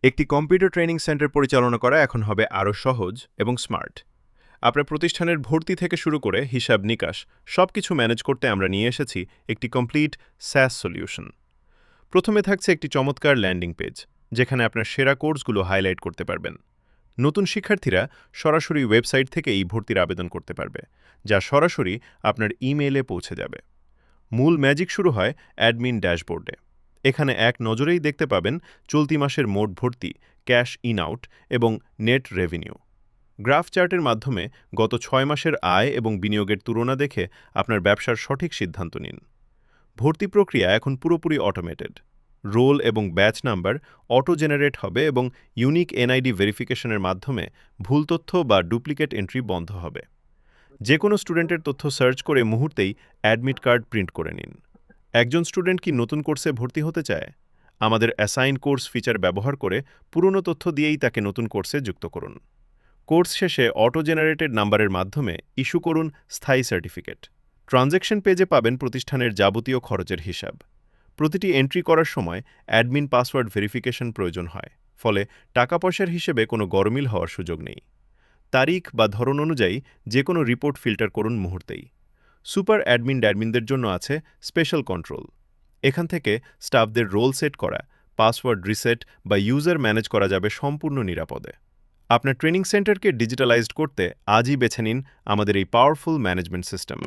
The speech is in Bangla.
একটি কম্পিউটার ট্রেনিং সেন্টার পরিচালনা করা এখন হবে আরও সহজ এবং স্মার্ট। আপনার প্রতিষ্ঠানের ভর্তি থেকে শুরু করে হিসাব নিকাশ সবকিছু ম্যানেজ করতে আমরা নিয়ে এসেছি একটি কমপ্লিট স্যাস সলিউশন। প্রথমে থাকছে একটি চমৎকার ল্যান্ডিং পেজ, যেখানে আপনার সেরা কোর্সগুলো হাইলাইট করতে পারবেন। নতুন শিক্ষার্থীরা সরাসরি ওয়েবসাইট থেকে এই ভর্তির আবেদন করতে পারবে, যা সরাসরি আপনার ইমেইলে পৌঁছে যাবে। মূল ম্যাজিক শুরু হয় অ্যাডমিন ড্যাশবোর্ডে। এখানে এক নজরেই দেখতে পাবেন চলতি মাসের মোট ভর্তি, ক্যাশ ইন আউট এবং নেট রেভিনিউ। গ্রাফ চার্টের মাধ্যমে গত 6 মাসের আয় এবং বিনিয়োগের তুলনা দেখে আপনার ব্যবসার সঠিক সিদ্ধান্ত নিন। ভর্তি প্রক্রিয়া এখন পুরোপুরি অটোমেটেড। রোল এবং ব্যাচ নাম্বার অটো জেনারেট হবে এবং ইউনিক এনআইডি ভেরিফিকেশনের মাধ্যমে ভুল তথ্য বা ডুপ্লিকেট এন্ট্রি বন্ধ হবে। যে কোনো স্টুডেন্টের তথ্য সার্চ করে মুহূর্তেই অ্যাডমিট কার্ড প্রিন্ট করে নিন। একজন স্টুডেন্ট কি নতুন কোর্সে ভর্তি হতে চায়? আমাদের অ্যাসাইন কোর্স ফিচার ব্যবহার করে পুরনো তথ্য দিয়েই তাকে নতুন কোর্সে যুক্ত করুন। কোর্স শেষে অটো জেনারেটেড নাম্বারের মাধ্যমে ইস্যু করুন স্থায়ী সার্টিফিকেট। ট্রানজ্যাকশন পেজে পাবেন প্রতিষ্ঠানের যাবতীয় খরচের হিসাব। প্রতিটি এন্ট্রি করার সময় অ্যাডমিন পাসওয়ার্ড ভেরিফিকেশন প্রয়োজন হয়, ফলে টাকা পয়সার হিসেবে কোনো গরমিল হওয়ার সুযোগ নেই। তারিখ বা ধরন অনুযায়ী যে কোনো রিপোর্ট ফিল্টার করুন মুহূর্তেই। সুপার অ্যাডমিনদের জন্য আছে স্পেশাল কন্ট্রোল। এখান থেকে স্টাফদের রোল সেট করা, পাসওয়ার্ড রিসেট বা ইউজার ম্যানেজ করা যাবে সম্পূর্ণ নিরাপদে। আপনার ট্রেনিং সেন্টারকে ডিজিটালাইজড করতে আজই বেছে নিন আমাদের এই পাওয়ারফুল ম্যানেজমেন্ট সিস্টেম।